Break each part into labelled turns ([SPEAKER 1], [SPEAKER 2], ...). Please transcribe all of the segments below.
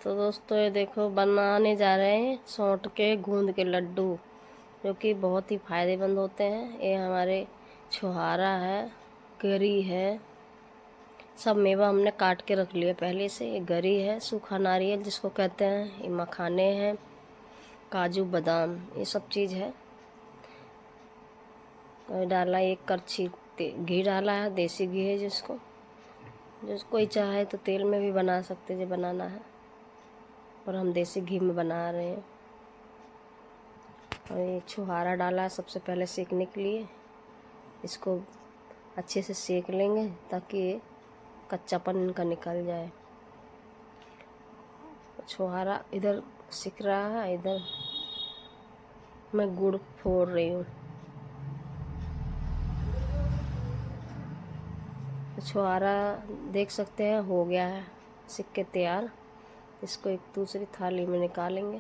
[SPEAKER 1] तो दोस्तों ये देखो बनाने जा रहे हैं सौंठ के गूंद के लड्डू, जो कि बहुत ही फ़ायदेमंद होते हैं। ये हमारे छुहारा है, गरी है, सब मेवा हमने काट के रख लिया पहले से। ये गरी है, सूखा नारियल जिसको कहते हैं, ये मखाने हैं, काजू बादाम, ये सब चीज़ है। और डाला एक करछी घी डाला है, देसी घी है जिसको कोई चाहे तो तेल में भी बना सकते जो बनाना है, और हम देसी घी में बना रहे हैं। और ये छुहारा डाला है सबसे पहले सेकने के लिए। इसको अच्छे से सेक लेंगे ताकि ये कच्चापन इनका निकल जाए। छुहारा इधर सिक रहा है, इधर मैं गुड़ फोड़ रही हूँ। छुहारा देख सकते हैं हो गया है सिक के तैयार। इसको एक दूसरी थाली में निकालेंगे।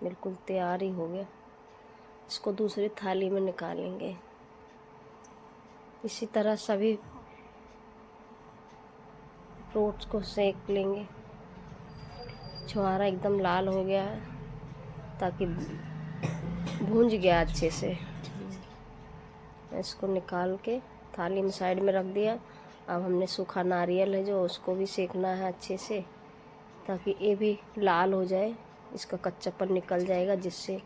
[SPEAKER 1] बिल्कुल तैयार ही हो गया, इसको दूसरी थाली में निकालेंगे। इसी तरह सभी फ्रूट्स को सेक लेंगे। छुहारा एकदम लाल हो गया है ताकि भूंज गया अच्छे से। इसको निकाल के थाली में साइड में रख दिया। अब हमने सूखा नारियल है जो उसको भी सेकना है अच्छे से, ताकि ये भी लाल हो जाए, इसका कच्चापन निकल जाएगा, जिससे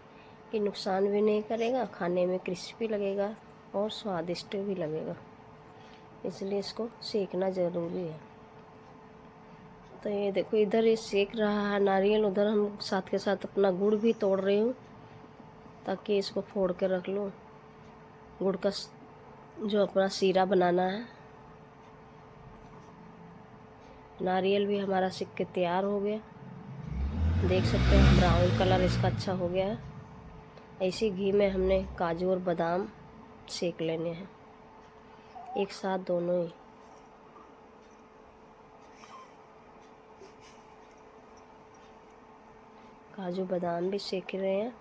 [SPEAKER 1] कि नुकसान भी नहीं करेगा, खाने में क्रिस्पी लगेगा और स्वादिष्ट भी लगेगा। इसलिए इसको सेकना ज़रूरी है। तो ये देखो इधर ये सेक रहा है नारियल, उधर हम साथ के साथ अपना गुड़ भी तोड़ रही हूँ ताकि इसको फोड़ के रख लूँ। गुड़ का जो अपना सीरा बनाना है। नारियल भी हमारा सिक के तैयार हो गया, देख सकते हैं ब्राउन कलर इसका अच्छा हो गया है। ऐसे घी में हमने काजू और बादाम सेक लेने हैं एक साथ दोनों ही। काजू बादाम भी सेक रहे हैं,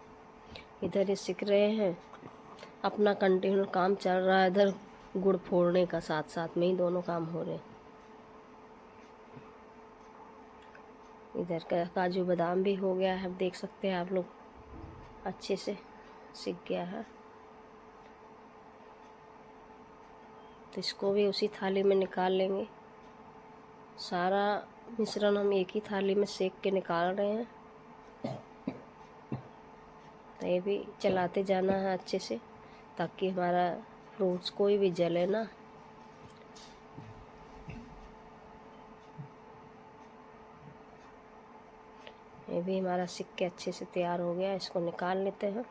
[SPEAKER 1] इधर ये सिक रहे हैं। अपना कंटिन्यू काम चल रहा है, इधर गुड़ फोड़ने का साथ साथ में ही दोनों काम हो रहे हैं। इधर का काजू बादाम भी हो गया है, देख सकते हैं आप लोग, अच्छे से सिक गया है। तो इसको भी उसी थाली में निकाल लेंगे। सारा मिश्रण हम एक ही थाली में सेक के निकाल रहे हैं। तो ये भी चलाते जाना है अच्छे से, ताकि हमारा फ्रूट्स कोई भी जले ना। ये भी हमारा सिक के अच्छे से तैयार हो गया, इसको निकाल लेते हैं।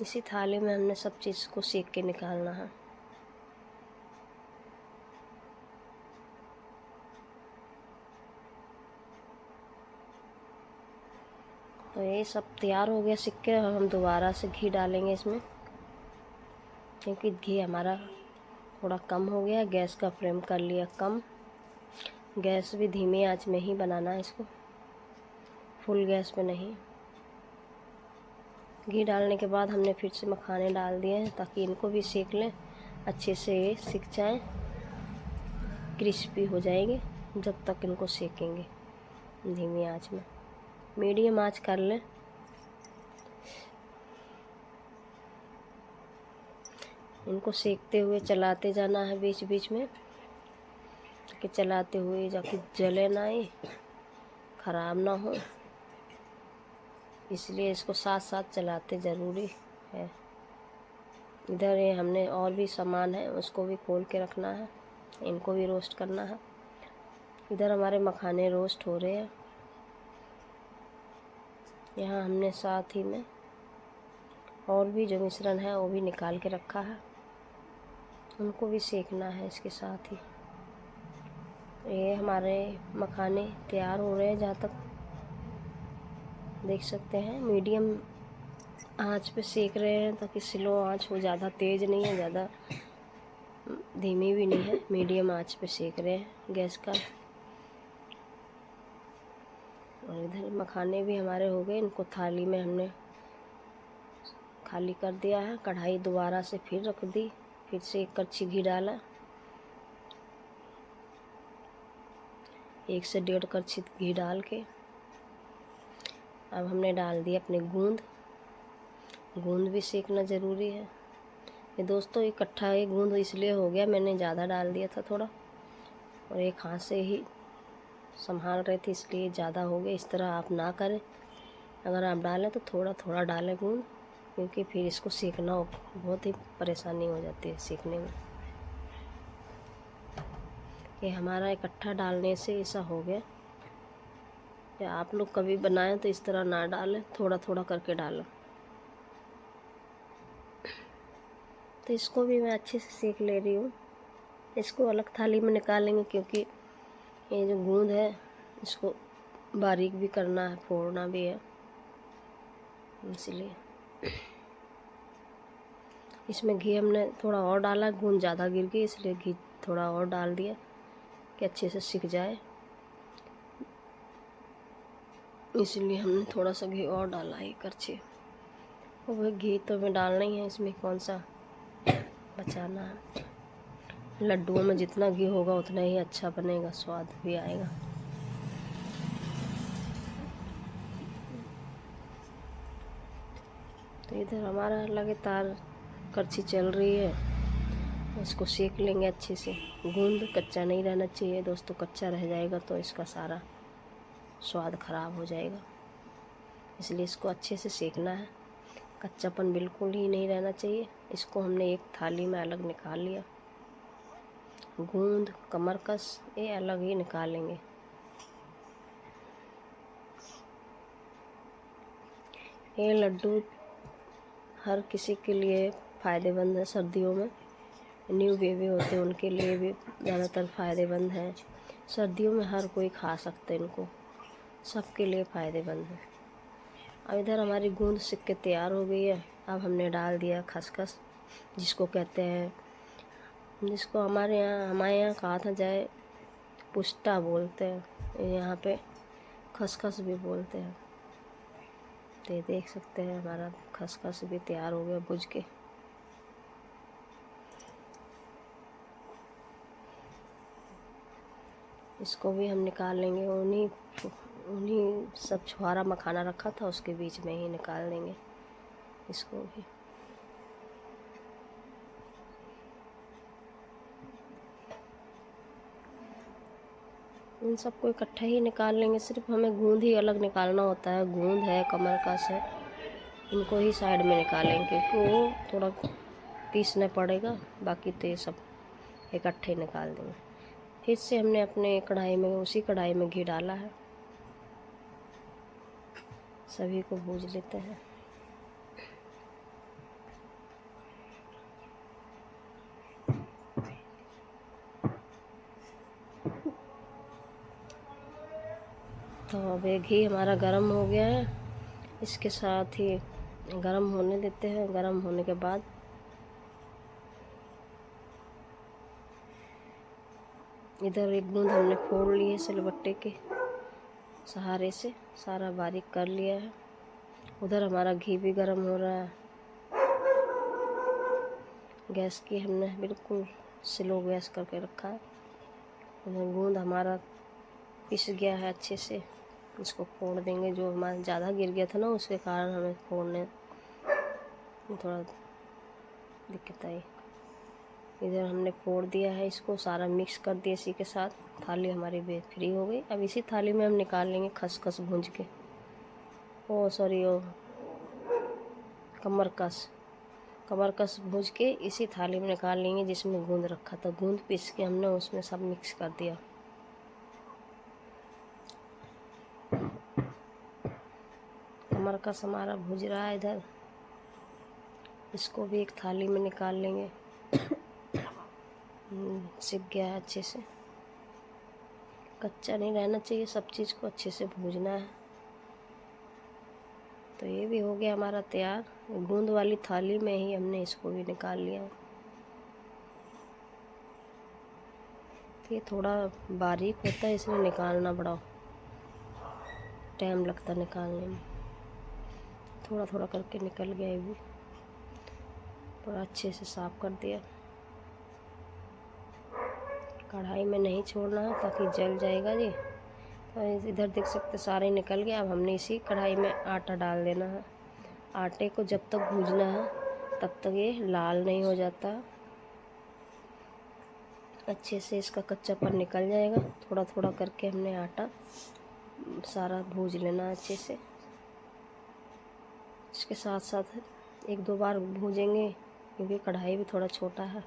[SPEAKER 1] इसी थाली में हमने सब चीज़ को सेक के निकालना है। तो ये सब तैयार हो गया सिक के। अब हम दोबारा से घी डालेंगे इसमें, क्योंकि घी हमारा थोड़ा कम हो गया। गैस का फ्लेम कर लिया कम, गैस भी धीमी आंच में ही बनाना है इसको, फुल गैस पे नहीं। घी डालने के बाद हमने फिर से मखाने डाल दिए हैं ताकि इनको भी सेक लें अच्छे से, ये सिक जाएं, क्रिस्पी हो जाएंगे जब तक इनको सेकेंगे धीमी आंच में। मीडियम आंच कर लें। इनको सेकते हुए चलाते जाना है बीच बीच में, कि चलाते हुए जाके जले ना, ये ख़राब ना हो, इसलिए इसको साथ साथ चलाते ज़रूरी है। इधर ये हमने और भी सामान है, उसको भी खोल के रखना है, इनको भी रोस्ट करना है। इधर हमारे मखाने रोस्ट हो रहे हैं। यहाँ हमने साथ ही में और भी जो मिश्रण है वो भी निकाल के रखा है, उनको भी सेकना है इसके साथ ही। ये हमारे मखाने तैयार हो रहे हैं। जहाँ तक देख सकते हैं मीडियम आंच पे सेक रहे हैं, ताकि स्लो आंच हो, ज़्यादा तेज़ नहीं है, ज़्यादा धीमी भी नहीं है, मीडियम आंच पे सेक रहे हैं गैस का। और इधर मखाने भी हमारे हो गए, इनको थाली में हमने खाली कर दिया है। कढ़ाई दोबारा से फिर रख दी, फिर से एक कड़छी घी डाला, 1 से 1.5 कड़छी घी डाल के अब हमने डाल दिया अपने गूंद। गूंद भी सेकना ज़रूरी है। ये दोस्तों इकट्ठा ये गूंद इसलिए हो गया, मैंने ज़्यादा डाल दिया था थोड़ा, और एक हाथ से ही संभाल रहे थे इसलिए ज़्यादा हो गया। इस तरह आप ना करें, अगर आप डालें तो थोड़ा थोड़ा डालें गूंद, क्योंकि फिर इसको सेकना बहुत ही परेशानी हो जाती है सेकने में। ये हमारा इकट्ठा डालने से ऐसा हो गया। या आप लोग कभी बनाएं तो इस तरह ना डालें, थोड़ा थोड़ा करके डालें। तो इसको भी मैं अच्छे से सेक ले रही हूँ। इसको अलग थाली में निकालेंगे, क्योंकि ये जो गूंद है इसको बारीक भी करना है, फोड़ना भी है, इसलिए इसमें घी हमने थोड़ा और डाला। गूंद ज़्यादा गिर गई इसलिए घी थोड़ा और डाल दिया कि अच्छे से सिक जाए, इसलिए हमने थोड़ा सा घी और डाला है कड़छी। और घी तो मैं डालना ही है, इसमें कौन सा बचाना है। लड्डुओं में जितना घी होगा उतना ही अच्छा बनेगा, स्वाद भी आएगा। तो इधर हमारा लगातार कड़छी चल रही है, इसको सेक लेंगे अच्छे से। गूंद कच्चा नहीं रहना चाहिए दोस्तों, कच्चा रह जाएगा तो इसका सारा स्वाद खराब हो जाएगा, इसलिए इसको अच्छे से सेकना है। कच्चापन बिल्कुल ही नहीं रहना चाहिए। इसको हमने एक थाली में अलग निकाल लिया। गूंद, कमरकस ये अलग ही निकालेंगे। ये लड्डू हर किसी के लिए फ़ायदेमंद है। सर्दियों में न्यू बेबी होते हैं उनके लिए भी ज़्यादातर फ़ायदेमंद है। सर्दियों में हर कोई खा सकते हैं इनको, सबके लिए फ़ायदेमंद है। अब इधर हमारी गूंद सिक के तैयार हो गई है। अब हमने डाल दिया खसखस, जिसको कहते हैं, जिसको हमारे यहाँ कहा था जाए पुष्टा बोलते हैं, यहाँ पे खसखस भी बोलते हैं। तो ये देख सकते हैं हमारा खसखस भी तैयार हो गया भुज के। इसको भी हम निकाल लेंगे। उन्हीं सब छुहारा मखाना रखा था उसके बीच में ही निकाल देंगे इसको भी। इन सबको इकट्ठा ही निकाल लेंगे। सिर्फ हमें गूंद ही अलग निकालना होता है। गूंद है, कमरकस है, इनको ही साइड में निकालेंगे, क्योंकि वो थोड़ा पीसना पड़ेगा। बाकी तो ये सब इकट्ठे निकाल देंगे। फिर से हमने अपने कढ़ाई में, उसी कढ़ाई में घी डाला है। सभी को भूज लेते हैं। तो अब ये घी हमारा गर्म हो गया है। इसके साथ ही गर्म होने देते हैं। गर्म होने के बाद इधर एक बूंद हमने फोड़ ली है, सिलबट्टे के सहारे से सारा बारीक कर लिया है। उधर हमारा घी भी गर्म हो रहा है। गैस की हमने बिल्कुल स्लो गैस करके रखा है। उधर गूंद हमारा पिस गया है अच्छे से। इसको फोड़ देंगे। जो हमारा ज़्यादा गिर गया था ना, उसके कारण हमें फोड़ने में थोड़ा दिक्कत आई। इधर हमने फोड़ दिया है, इसको सारा मिक्स कर दिया इसी के साथ। थाली हमारी बे फ्री हो गई। अब इसी थाली में हम निकाल लेंगे खसखस भूंज के, कमरकस भूज के इसी थाली में निकाल लेंगे जिसमें गूंद रखा था। गूंद पीस के हमने उसमें सब मिक्स कर दिया। कमरकस हमारा भुज रहा है इधर। इसको भी एक थाली में निकाल लेंगे। सिक गया है अच्छे से। कच्चा नहीं रहना चाहिए, सब चीज़ को अच्छे से भूजना है। तो ये भी हो गया हमारा तैयार। गूंद वाली थाली में ही हमने इसको भी निकाल लिया। तो ये थोड़ा बारीक होता है, इसलिए निकालना बड़ा टाइम लगता है निकालने में। थोड़ा थोड़ा करके निकल गया। ये भी थोड़ा अच्छे से साफ कर दिया। कढ़ाई में नहीं छोड़ना है ताकि जल जाएगा जी। तो इधर देख सकते सारे निकल गया। अब हमने इसी कढ़ाई में आटा डाल देना है। आटे को जब तक भूनना है तब तक ये लाल नहीं हो जाता, अच्छे से इसका कच्चापन निकल जाएगा। थोड़ा थोड़ा करके हमने आटा सारा भून लेना अच्छे से। इसके साथ साथ एक दो बार भूजेंगे क्योंकि कढ़ाई भी थोड़ा छोटा है।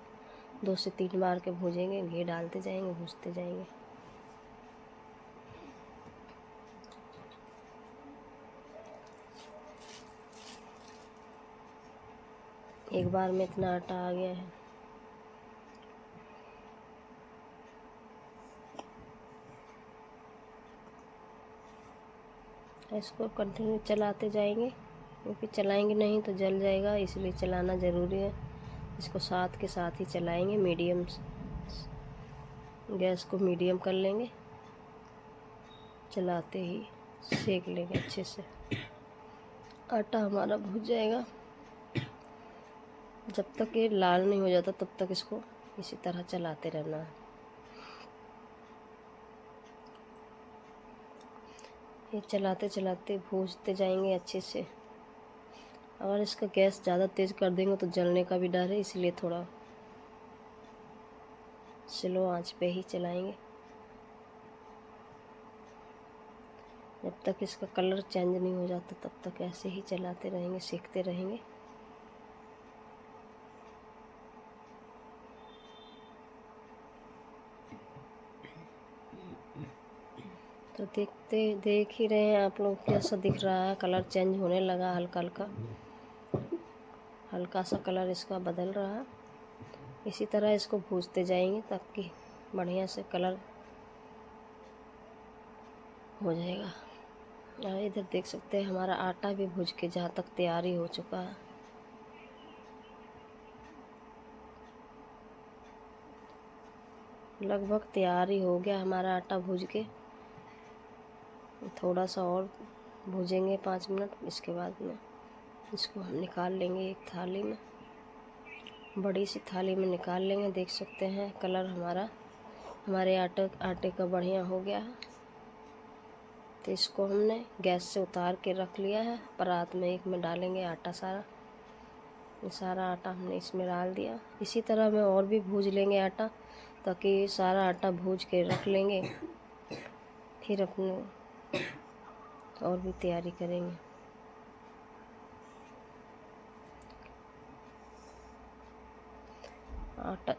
[SPEAKER 1] 2 से 3 बार के भूजेंगे, घी डालते जाएंगे, भूजते जाएंगे। एक बार में इतना आटा आ गया है। इसको कंटिन्यू चलाते जाएंगे क्योंकि चलाएंगे नहीं तो जल जाएगा, इसलिए चलाना ज़रूरी है। इसको साथ के साथ ही चलाएंगे। मीडियम गैस को मीडियम कर लेंगे, चलाते ही सेक लेंगे अच्छे से। आटा हमारा भुन जाएगा। जब तक ये लाल नहीं हो जाता तब तक इसको इसी तरह चलाते रहना है। ये चलाते चलाते भूनते जाएंगे अच्छे से। अगर इसका गैस ज़्यादा तेज़ कर देंगे तो जलने का भी डर है, इसलिए थोड़ा स्लो आंच पे ही चलाएंगे। जब तक इसका कलर चेंज नहीं हो जाता तब तक ऐसे ही चलाते रहेंगे, सेकते रहेंगे। तो देख ही रहे हैं आप लोग कैसा दिख रहा है। कलर चेंज होने लगा, हल्का सा कलर इसका बदल रहा है। इसी तरह इसको भूनते जाएंगे ताकि बढ़िया से कलर हो जाएगा। और इधर देख सकते हैं हमारा आटा भी भून के जहाँ तक तैयारी हो चुका है। लगभग तैयार ही हो गया हमारा आटा भून के। थोड़ा सा और भूजेंगे 5 मिनट, इसके बाद में इसको हम निकाल लेंगे एक थाली में, बड़ी सी थाली में निकाल लेंगे। देख सकते हैं कलर हमारे आटे का बढ़िया हो गया है। तो इसको हमने गैस से उतार के रख लिया है। परात में एक में डालेंगे आटा सारा। ये सारा आटा हमने इसमें डाल दिया। इसी तरह में और भी भूज लेंगे आटा, ताकि सारा आटा भूज के रख लेंगे, फिर अपने और भी तैयारी करेंगे। आटा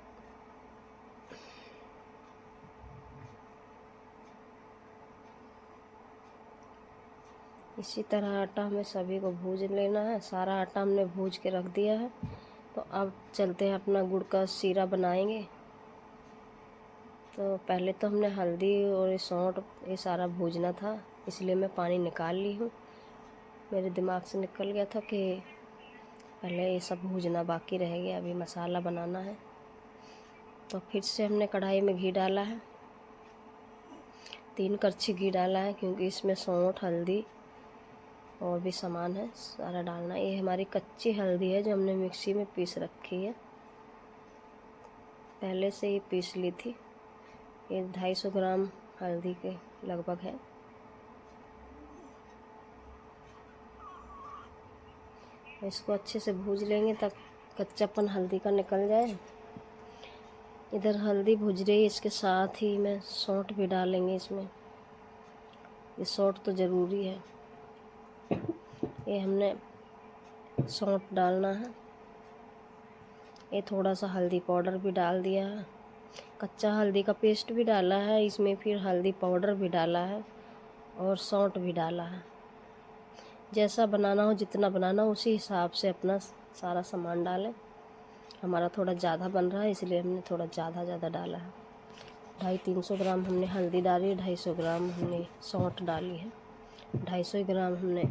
[SPEAKER 1] इसी तरह आटा हमें सभी को भूज लेना है। सारा आटा हमने भूज के रख दिया है। तो अब चलते हैं अपना गुड़ का सीरा बनाएंगे। तो पहले तो हमने हल्दी और सौंठ ये सारा भूजना था, इसलिए मैं पानी निकाल ली हूँ। मेरे दिमाग से निकल गया था कि पहले ये सब भूजना बाकी रह गया, अभी मसाला बनाना है। तो फिर से हमने कढ़ाई में घी डाला है। 3 कड़छी घी डाला है क्योंकि इसमें सौंठ, हल्दी और भी सामान है सारा डालना। ये हमारी कच्ची हल्दी है जो हमने मिक्सी में पीस रखी है, पहले से ही पीस ली थी। ये 250 ग्राम हल्दी के लगभग है। इसको अच्छे से भूज लेंगे तक कच्चापन हल्दी का निकल जाए। इधर हल्दी भुज रही है, इसके साथ ही में सौंठ भी डालेंगे इसमें। ये सौंठ तो ज़रूरी है। ये हमने सौंठ डालना है। ये थोड़ा सा हल्दी पाउडर भी डाल दिया है। कच्चा हल्दी का पेस्ट भी डाला है इसमें, फिर हल्दी पाउडर भी डाला है और सौंठ भी डाला है। जैसा बनाना हो, जितना बनाना हो उसी हिसाब से अपना सारा सामान डालें। हमारा थोड़ा ज़्यादा बन रहा है इसलिए हमने थोड़ा ज़्यादा डाला है। 250-300 ग्राम हमने हल्दी डाली है, 250 ग्राम हमने सौंठ डाली है, 250 ग्राम हमने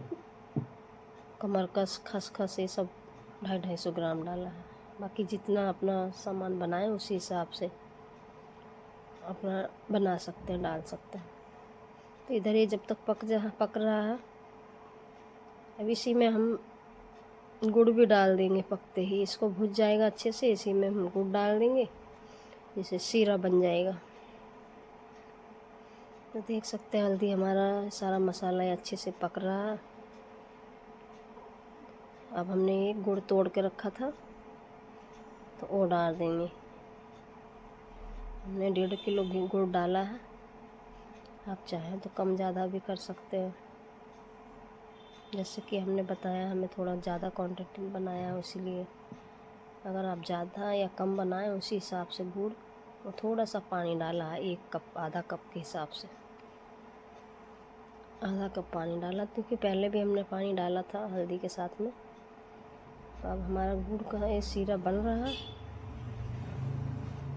[SPEAKER 1] कमरकस, खसखस ये सब 250 ग्राम डाला है। बाकी जितना अपना सामान बनाए उसी हिसाब से अपना बना सकते हैं, डाल सकते हैं। तो इधर ये जब तक पक रहा है, अब इसी में हम गुड़ भी डाल देंगे। पकते ही इसको भुज जाएगा अच्छे से, इसी में हम गुड़ डाल देंगे, जिससे सीरा बन जाएगा। तो देख सकते हैं हल्दी हमारा सारा मसाला अच्छे से पक रहा है। अब हमने एक गुड़ तोड़ के रखा था तो वो डाल देंगे। हमने 1.5 किलो गुड़ डाला है। आप चाहें तो कम ज़्यादा भी कर सकते हो, जैसे कि हमने बताया हमें थोड़ा ज़्यादा क्वांटिटी में बनाया है, इसीलिए अगर आप ज़्यादा या कम बनाएं उसी हिसाब से गुड़ और थोड़ा सा पानी डाला है, 1 कप आधा कप के हिसाब से आधा कप पानी डाला, क्योंकि पहले भी हमने पानी डाला था हल्दी के साथ में। तो अब हमारा गुड़ का ये सीरा बन रहा है।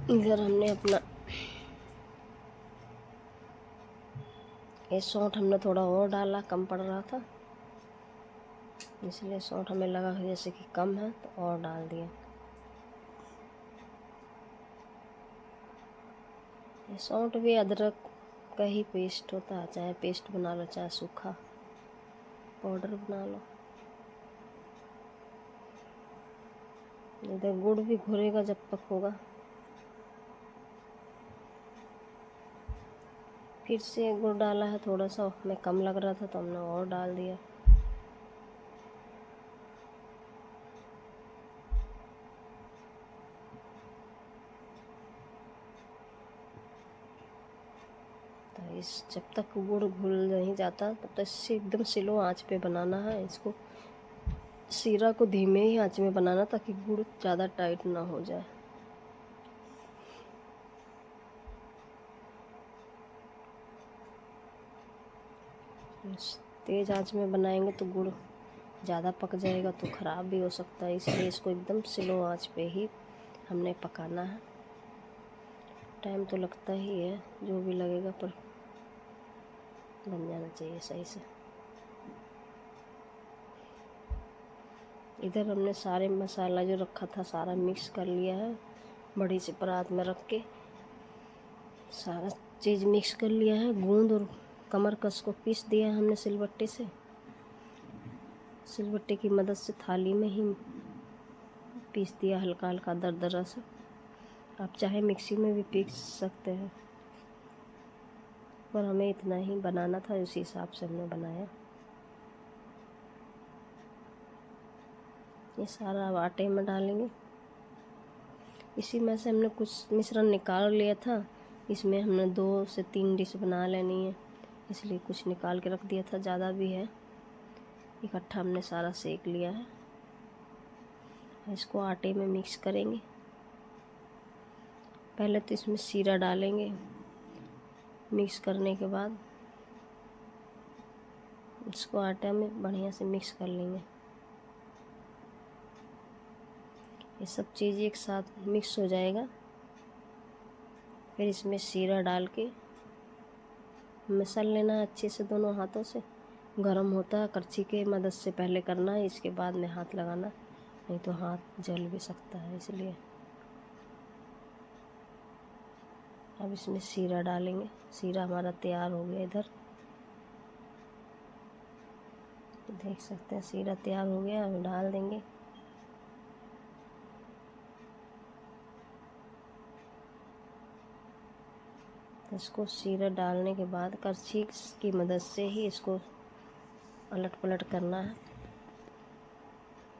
[SPEAKER 1] इधर हमने अपना ये सौंठ हमने थोड़ा और डाला, कम पड़ रहा था इसलिए सौंठ हमें लगा जैसे कि कम है तो और डाल दिया। ये सौंठ भी अदरक का ही पेस्ट होता है, चाहे पेस्ट बना लो चाहे सूखा पाउडर बना लो। इधर गुड़ भी घुलेगा जब तक होगा। फिर से गुड़ डाला है, थोड़ा सा हमें कम लग रहा था तो हमने और डाल दिया। तो इस जब तक गुड़ घुल नहीं जाता तब तक इससे एकदम स्लो आंच पे बनाना है इसको। सीरा को धीमे ही आंच में बनाना ताकि गुड़ ज़्यादा टाइट ना हो जाए। तेज़ आंच में बनाएंगे तो गुड़ ज़्यादा पक जाएगा तो ख़राब भी हो सकता है, इसलिए इसको एकदम स्लो आंच पे ही हमने पकाना है। टाइम तो लगता ही है, जो भी लगेगा, पर बन जाना चाहिए सही से। इधर हमने सारे मसाला जो रखा था सारा मिक्स कर लिया है, बड़ी सी परात में रख के सारा चीज़ मिक्स कर लिया है। गूंद और कमरकस को पीस दिया है हमने सिलबट्टे से। सिलबट्टे की मदद से थाली में ही पीस दिया हल्का हल्का दरदरा सा। आप चाहे मिक्सी में भी पीस सकते हैं, पर हमें इतना ही बनाना था, उसी हिसाब से हमने बनाया। ये सारा अब आटे में डालेंगे। इसी में से हमने कुछ मिश्रण निकाल लिया था, इसमें हमने 2 से 3 डिश बना लेनी है, इसलिए कुछ निकाल के रख दिया था, ज़्यादा भी है। इकट्ठा हमने सारा सेक लिया है। इसको आटे में मिक्स करेंगे। पहले तो इसमें सीरा डालेंगे, मिक्स करने के बाद इसको आटे में बढ़िया से मिक्स कर लेंगे। ये सब चीज़ एक साथ मिक्स हो जाएगा। फिर इसमें सीरा डाल के मसल लेना है अच्छे से दोनों हाथों से। गरम होता है, करछी के मदद से पहले करना है, इसके बाद में हाथ लगाना, नहीं तो हाथ जल भी सकता है, इसलिए। अब इसमें सीरा डालेंगे। सीरा हमारा तैयार हो गया। इधर देख सकते हैं सीरा तैयार हो गया, अब डाल देंगे। इसको सीरा डालने के बाद करछी की मदद से ही इसको अलट पलट करना है,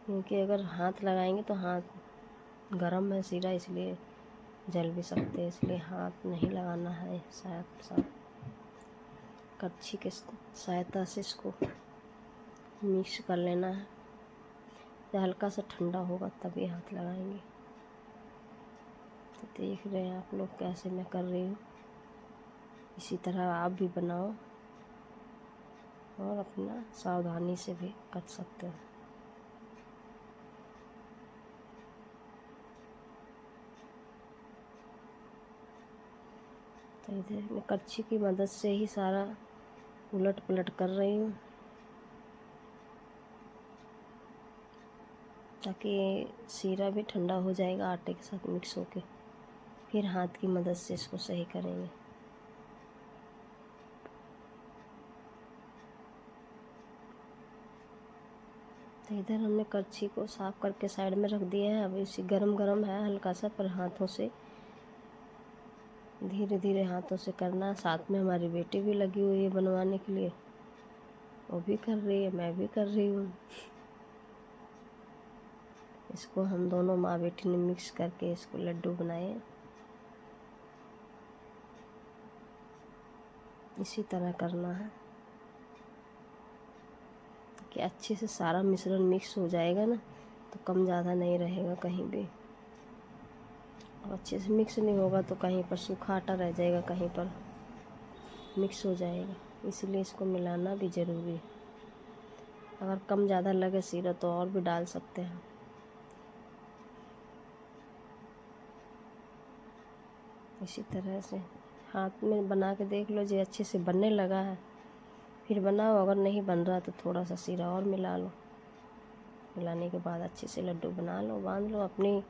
[SPEAKER 1] क्योंकि अगर हाथ लगाएंगे तो हाथ गरम है सीरा, इसलिए जल भी सकते हैं, इसलिए हाथ नहीं लगाना है। साथ करछी के सहायता से इसको मिक्स कर लेना है। तो हल्का सा ठंडा होगा तभी हाथ लगाएंगे। तो देख रहे हैं आप लोग कैसे मैं कर रही हूँ, इसी तरह आप भी बनाओ और अपना सावधानी से भी कर सकते हैं। तो इधर मैं करछी की मदद से ही सारा उलट पलट कर रही हूँ, ताकि सीरा भी ठंडा हो जाएगा आटे के साथ मिक्स होके। फिर हाथ की मदद से इसको सही करेंगे। तो इधर हमने करछी को साफ करके साइड में रख दिया है। अब इसी गरम गरम है हल्का सा, पर हाथों से धीरे धीरे हाथों से करना। साथ में हमारी बेटी भी लगी हुई है बनवाने के लिए, वो भी कर रही है, मैं भी कर रही हूँ। इसको हम दोनों माँ बेटी ने मिक्स करके इसको लड्डू बनाए। इसी तरह करना है कि अच्छे से सारा मिश्रण मिक्स हो जाएगा ना, तो कम ज़्यादा नहीं रहेगा कहीं भी। और अच्छे से मिक्स नहीं होगा तो कहीं पर सूखा आटा रह जाएगा, कहीं पर मिक्स हो जाएगा। इसलिए इसको मिलाना भी ज़रूरी है। अगर कम ज़्यादा लगे सीरा तो और भी डाल सकते हैं। इसी तरह से हाथ में बना के देख लो, जो अच्छे से बनने लगा है फिर बनाओ। अगर नहीं बन रहा तो थोड़ा सा सीरा और मिला लो। मिलाने के बाद अच्छे से लड्डू बना लो, बांध लो। अपने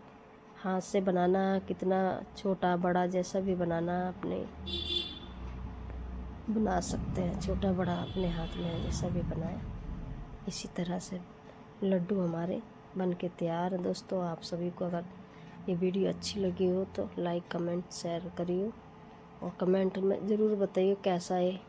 [SPEAKER 1] हाथ से बनाना, कितना छोटा बड़ा जैसा भी बनाना अपने बना सकते हैं। छोटा बड़ा अपने हाथ में जैसा भी बनाए। इसी तरह से लड्डू हमारे बन के तैयार है। दोस्तों, आप सभी को अगर ये वीडियो अच्छी लगी हो तो लाइक कमेंट शेयर करिए और कमेंट में ज़रूर बताइए कैसा है।